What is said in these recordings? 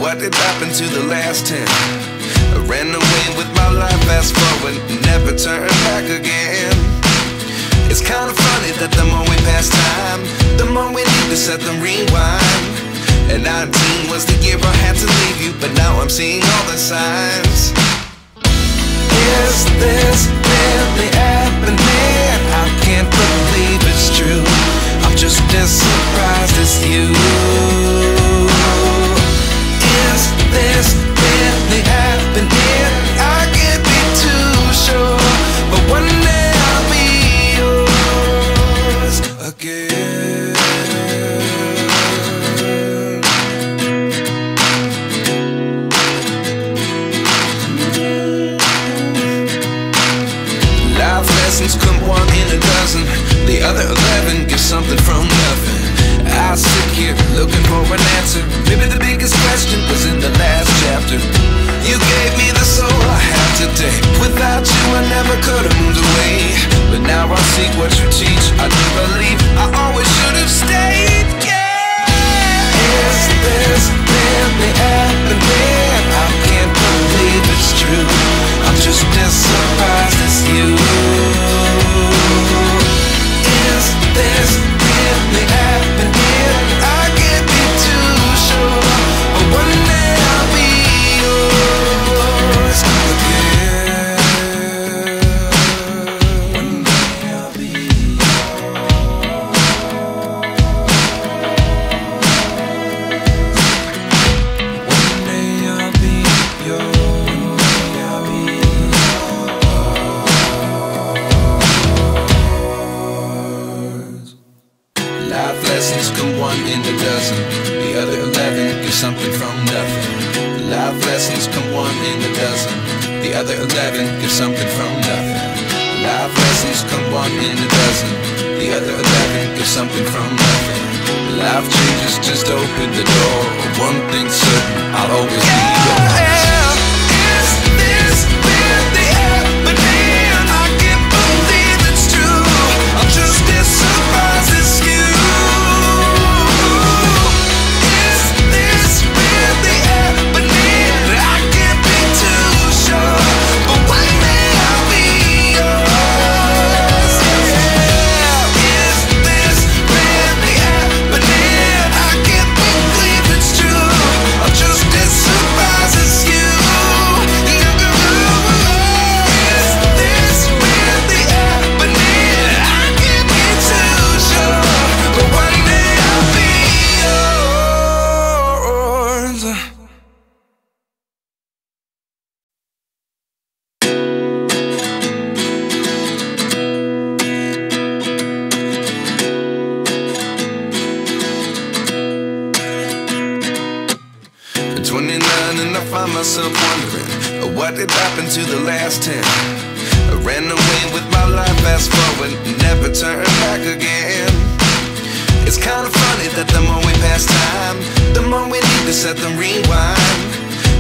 What did happen to the last 10? I ran away with my life, fast forward, never turn back again. It's kinda funny that the more we pass time, the more we need to set them rewind. And 19 was the year I had to leave you, but now I'm seeing all the signs. Is this really happening? I can't believe it's true. I'm just as surprised as you. Is this really happening? I can't be too sure, but one day I'll be yours again. Life lessons come one in a dozen. The other 11 give something from nothing. I sit here looking for an answer. Maybe the biggest question was in the last chapter. You gave me the soul I have today. Without you I never could have moved away. But now I see what you teach. I do believe I always should have stayed. Yeah. Is this really happening? I can't believe it's true. I'm just as surprised as you. Is this really happening? I can't be too sure, but one day I'll be yours again. One day I'll be yours. One day I'll be yours. One day I'll be yours. Life lessons come one in a dozen. The other 11 give something from nothing. Life lessons come one in a dozen. The other 11 give something from nothing. Life lessons come one in a dozen. The other 11 give something from nothing. Life changes just open the door. One thing's certain, I'll always be yours. Is this really happening? I can't believe it's true. I'm just as surprised as you. Is this really happening? I can't be too sure, but one day I'll be yours. Yeah. Is this really happening? I can't believe it's true. I'm just as surprised as you. Is this really happening? I can't be too sure, but one day I'll be yours. At 29 and I find myself wondering, what did happen to the last 10? I ran away with my life, fast forward, never turn back again. It's kinda funny that the more we pass time, the more we need to set them rewind.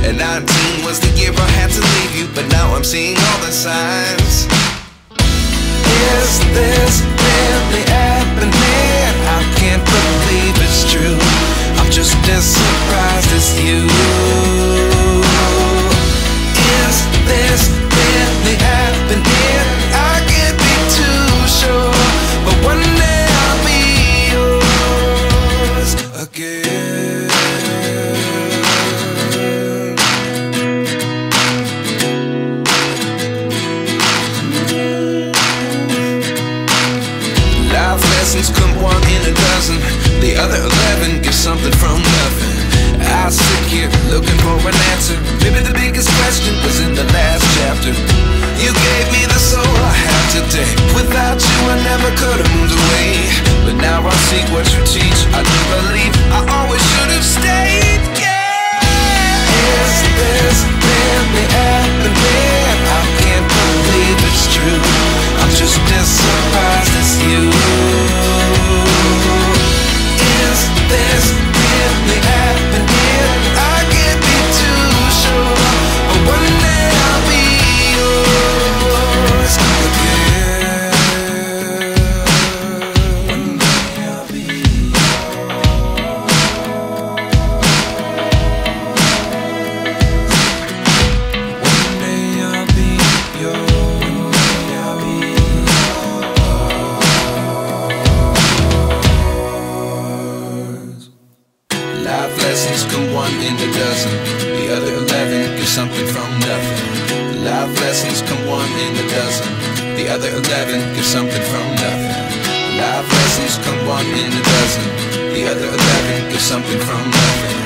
And 19 was the year I had to leave you, but now I'm seeing all the signs. Is this really happening? I can't believe it's true. I'm just as surprised as you. Is this really happening? I can't be too sure, but one day I'll be yours again. Life lessons come one in a dozen. The other 11 give something from nothing. I sit here in a dozen. The other 11 get something from nothing. Life lessons come one in a dozen. The other 11 get something from nothing. Life lessons come one in a dozen. The other 11 get something from nothing.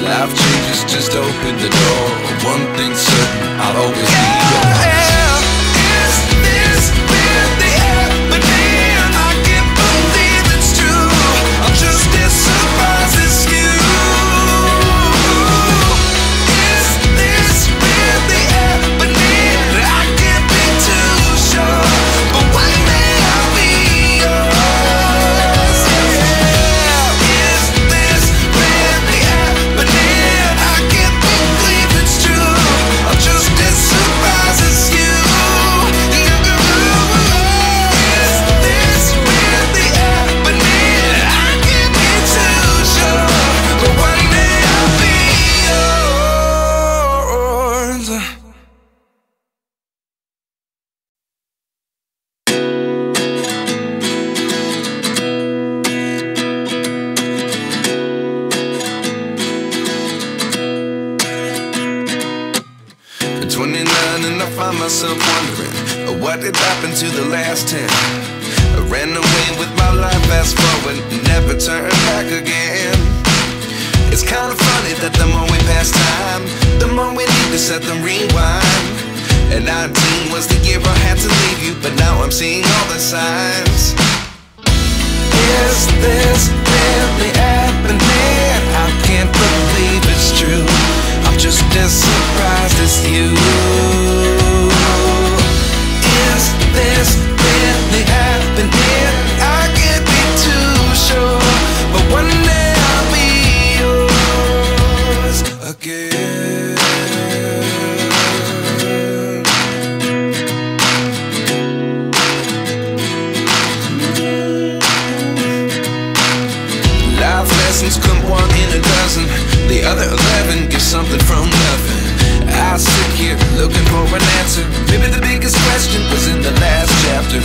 Life changes just open the door. One thing's certain, I'll always be yours. Is this really happening? I can't believe it's true. I'm just as surprised as you. Is this really happening? I can't be too sure, but one day I'll be yours. Is this really happening? I can't believe it's true. I'm just as surprised as you. Is this really happening? I can't be too sure, but one day I'll be yours. At 29 and I find myself wondering, what did happen to the last 10? I ran away with my life, fast forward, never turn back again. It's kind of funny that the more we pass time, the more we need to set them rewind. And 19 was the year I had to leave you, but now I'm seeing all the signs. Is this really happening? I can't believe it's true. I'm just as surprised as you. Is this really happening? I can't be too sure, but one day I'll be yours again. Life lessons come one in a dozen. The other 11 get something from nothing. I sit here looking for an answer. Maybe the biggest question was in the last chapter.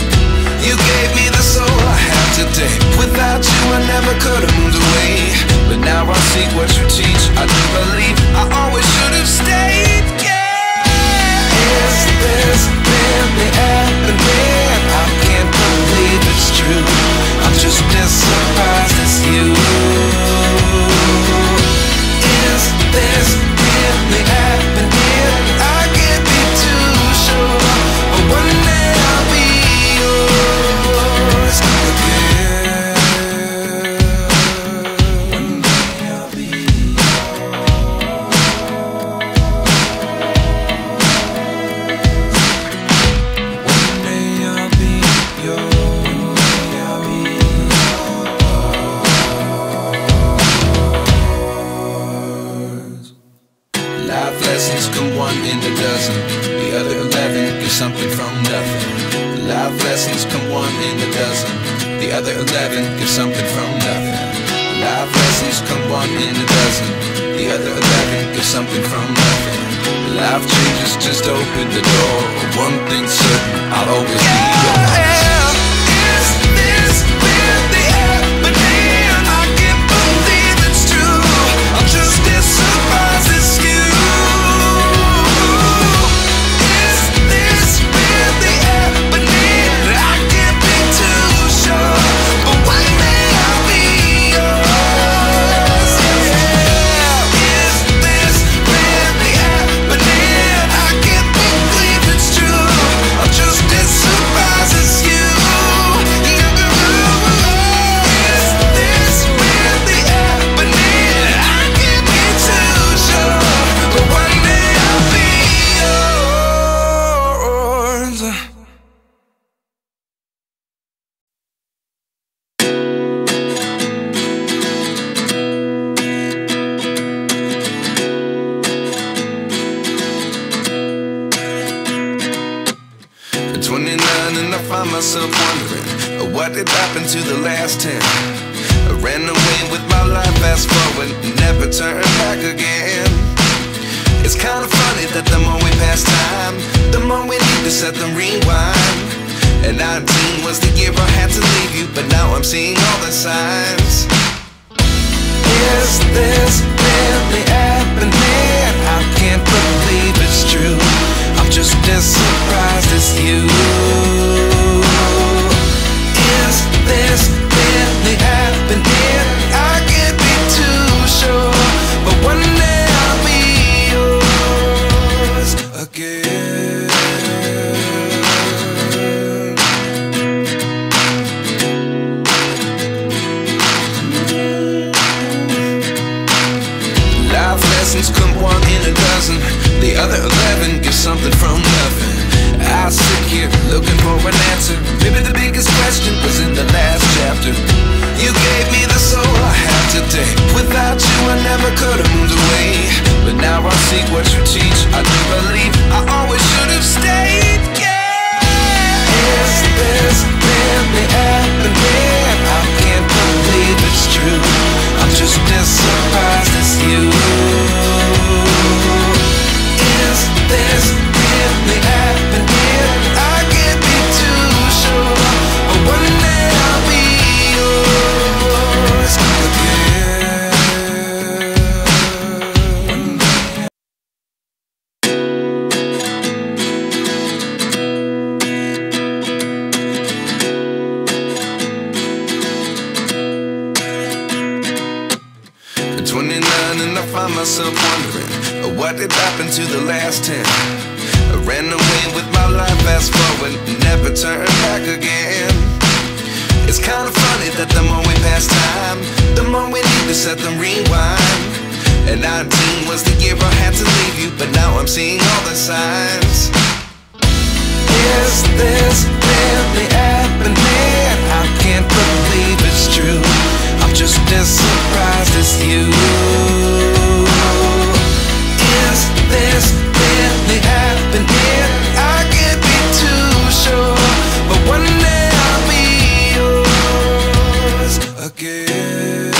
You gave me the soul I have today. Without you I never could have moved away. But now I see what you teach. I do believe I always should have stayed. Yeah. Is this really happening? I can't believe it's true. I'm just as surprised as you. Is this really happening? I can't be too sure, but one day I'll be yours again. One day I'll be One day I'll be yours. I'll be Life lessons come one in a dozen. The other 11 get something from nothing. Life lessons come one in a dozen. The other 11 get something from nothing. Life lessons come one in a dozen. The other 11 get something from nothing. Life changes just open the door. One thing's certain, I'll always be yours. Is this really happening? I can't believe it's true. I'm just as surprised as you. Is this really happening? I can't be too sure, but one day I'll be yours. Is this really happening? I can't believe it's true. I'm just as surprised as you. Is this really happening? I can't be too sure, but one day I'll be yours. At 29 and I find myself wondering, what did happen to the last 10? I ran away with my life, fast forward, never turn back again. It's kind of funny that the more we pass time, the more we need to set them rewind. And 19 was the year I had to leave you, but now I'm seeing all the signs. Is this really happening? other 11 get something from nothing. I sit here looking for an answer. Maybe the biggest question was in the last chapter. You gave me the soul I have today. Without you I never could have moved away. But now I see what you teach. I do believe I always should have stayed. Is this really happening? I can't believe it's true. I'm just as surprised as you. Is this really happening? I can't be too sure, but one day I'll be yours again. 29 and I find myself wondering, what did happen to the last 10? I ran away with my life, fast forward, never turn back again. It's kind of funny that the more we pass time, the more we need to set them rewind. And 19 was the year I had to leave you, but now I'm seeing all the signs. Is this really happening? I can't believe it's true. I'm just as surprised as you. Is this really happening? I can't be too sure, but one day I'll be yours again.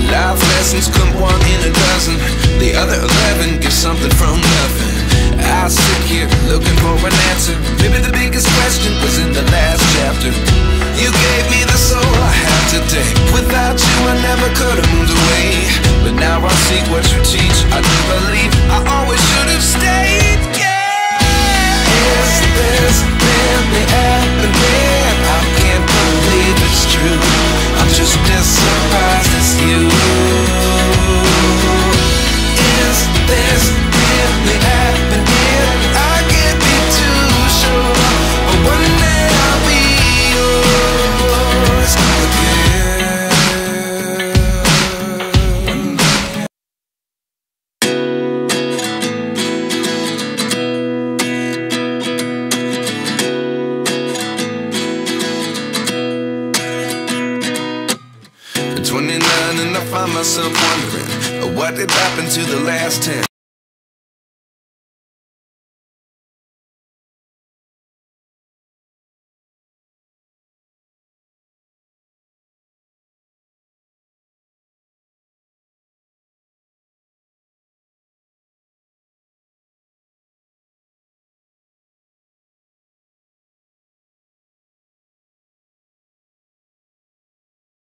Life lessons come one in a dozen. The other 11 get something from nothing. I sit here looking for an answer. Maybe the biggest question was in the last chapter. You gave me the soul I have today. Without you I never could have moved away. But now I see what you teach. I do believe I always should have stayed. Is this really happening? I can't believe it's true. I'm just as surprised as you. Is this really happening? I can't be too sure, but one day I'll be yours again. 29 and I find myself wondering, what did happen to the last 10?